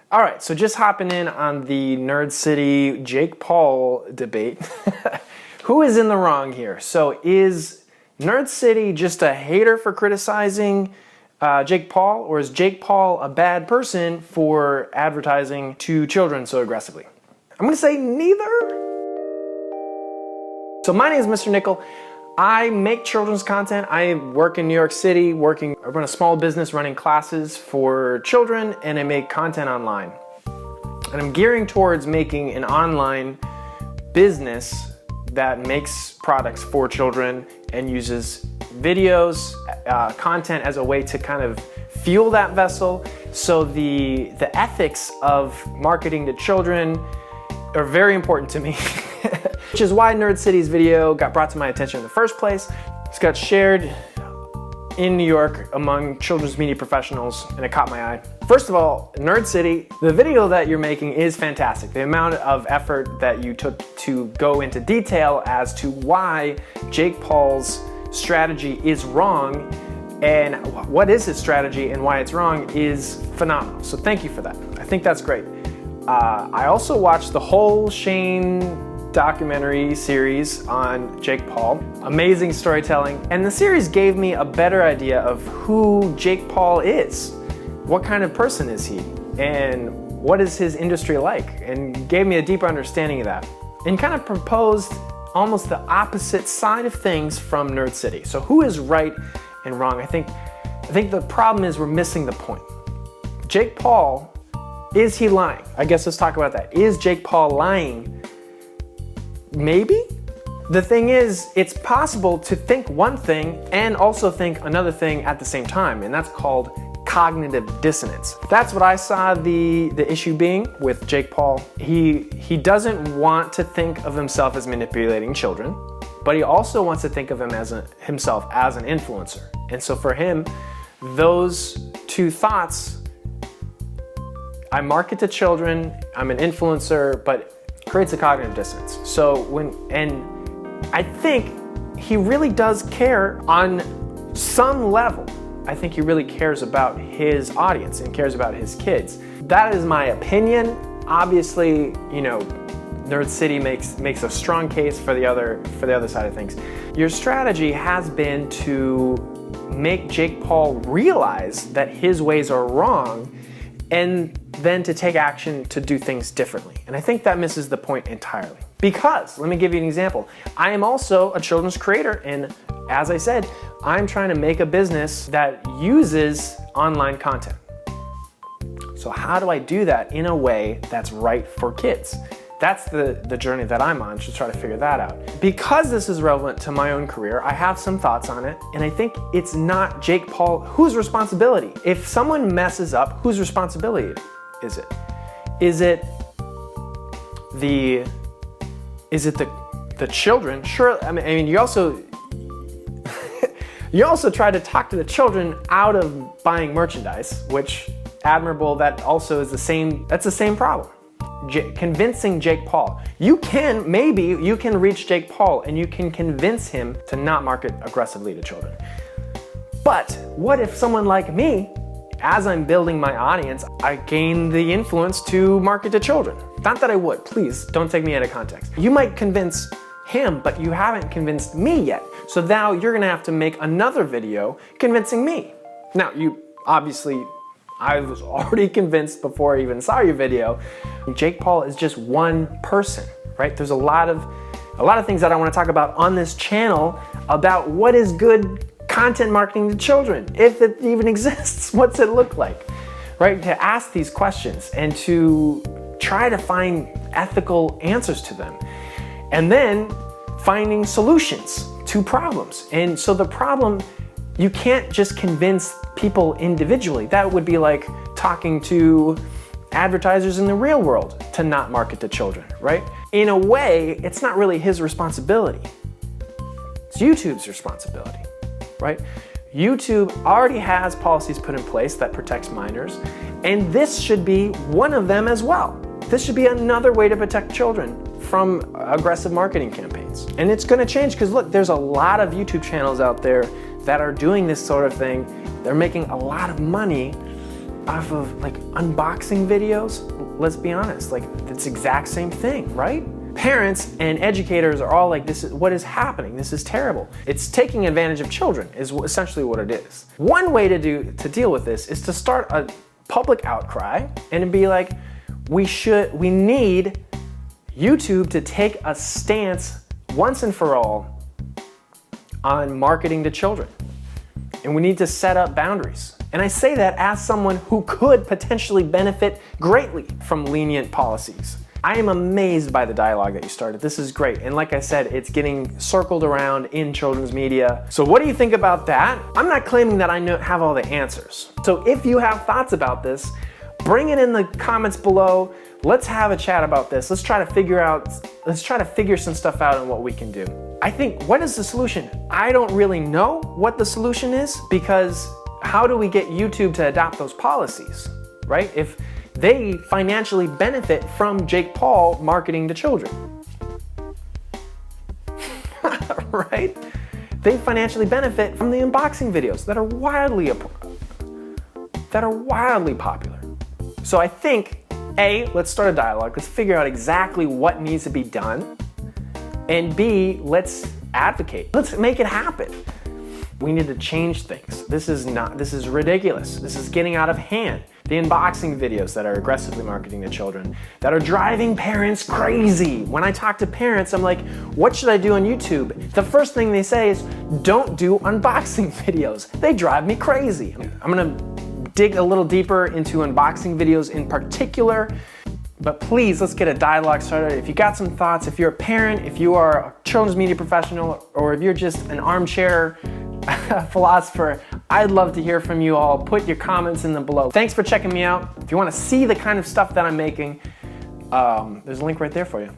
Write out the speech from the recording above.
All right, so just hopping in on the Nerd City Jake Paul debate. Who is in the wrong here? So is Nerd City just a hater for criticizing Jake Paul, or is Jake Paul a bad person for advertising to children so aggressively? I'm gonna say neither. So my name is Mr. Nickel. I make children's content. I work in New York City, I run a small business running classes for children, and I make content online. And I'm gearing towards making an online business that makes products for children and uses videos, content as a way to kind of fuel that vessel. So the ethics of marketing to children are very important to me. Which is why Nerd City's video got brought to my attention in the first place. It's got shared in New York among children's media professionals, and it caught my eye. First of all, Nerd City, the video that you're making is fantastic. The amount of effort that you took to go into detail as to why Jake Paul's strategy is wrong and what is his strategy and why it's wrong is phenomenal. So thank you for that. I think that's great. I also watched the whole Shane documentary series on Jake Paul. Amazing storytelling. And the series gave me a better idea of who Jake Paul is. What kind of person is he? And what is his industry like? And gave me a deeper understanding of that. And kind of proposed almost the opposite side of things from Nerd City. So who is right and wrong? I think the problem is we're missing the point. Jake Paul, is he lying? I guess let's talk about that. Is Jake Paul lying? Maybe? The thing is, it's possible to think one thing and also think another thing at the same time, and that's called cognitive dissonance. That's what I saw the issue being with Jake Paul. He doesn't want to think of himself as manipulating children, but he also wants to think of himself as an influencer. And so for him, those two thoughts, I market to children, I'm an influencer, but creates a cognitive dissonance. And I think he really does care on some level. I think he really cares about his audience and cares about his kids. That is my opinion. Obviously, Nerd City makes a strong case for the other side of things. Your strategy has been to make Jake Paul realize that his ways are wrong, and then to take action to do things differently. And I think that misses the point entirely. Because, let me give you an example. I am also a children's creator, and as I said, I'm trying to make a business that uses online content. So how do I do that in a way that's right for kids? That's the journey that I'm on to try to figure that out. Because this is relevant to my own career, I have some thoughts on it, and I think it's not Jake Paul. Whose responsibility? If someone messes up, whose responsibility is it? Is it the children? Sure, I mean you also try to talk to the children out of buying merchandise, which admirable, that's the same problem. Convincing Jake Paul. Maybe you can reach Jake Paul and you can convince him to not market aggressively to children. But what if someone like me, as I'm building my audience, I gain the influence to market to children? Not that I would, please don't take me out of context. You might convince him, but you haven't convinced me yet. So now you're gonna have to make another video convincing me. Now, I was already convinced before I even saw your video. Jake Paul is just one person, right? There's a lot of things that I want to talk about on this channel about what is good content marketing to children, if it even exists. What's it look like, right? To ask these questions and to try to find ethical answers to them, and then finding solutions to problems. And so the problem, you can't just convince people individually. That would be like talking to advertisers in the real world to not market to children, right? In a way, it's not really his responsibility. It's YouTube's responsibility, right? YouTube already has policies put in place that protects minors, and this should be one of them as well. This should be another way to protect children from aggressive marketing campaigns. And it's gonna change because look, there's a lot of YouTube channels out there that are doing this sort of thing. They're making a lot of money off of like unboxing videos, let's be honest, like it's the exact same thing, right? Parents and educators are all like, this is what is happening. This is terrible. It's taking advantage of children is essentially what it is. One way to deal with this is to start a public outcry and be like, we need YouTube to take a stance once and for all on marketing to children. And we need to set up boundaries. And I say that as someone who could potentially benefit greatly from lenient policies. I am amazed by the dialogue that you started. This is great. And like I said, it's getting circled around in children's media. So what do you think about that? I'm not claiming that I have all the answers. So if you have thoughts about this, bring it in the comments below. Let's have a chat about this. Let's try to figure some stuff out on what we can do. I think, what is the solution? I don't really know what the solution is, because how do we get YouTube to adopt those policies, right? If they financially benefit from Jake Paul marketing to children, right? They financially benefit from the unboxing videos that are wildly popular. So I think, A, let's start a dialogue. Let's figure out exactly what needs to be done. And B, let's advocate. Let's make it happen. We need to change things. This is ridiculous. This is getting out of hand. The unboxing videos that are aggressively marketing to children, that are driving parents crazy. When I talk to parents, I'm like, what should I do on YouTube? The first thing they say is, don't do unboxing videos. They drive me crazy. I'm gonna dig a little deeper into unboxing videos in particular, but please, let's get a dialogue started. If you got some thoughts, if you're a parent, if you are a children's media professional, or if you're just an armchair philosopher, I'd love to hear from you all. Put your comments in the below. Thanks for checking me out. If you want to see the kind of stuff that I'm making, there's a link right there for you.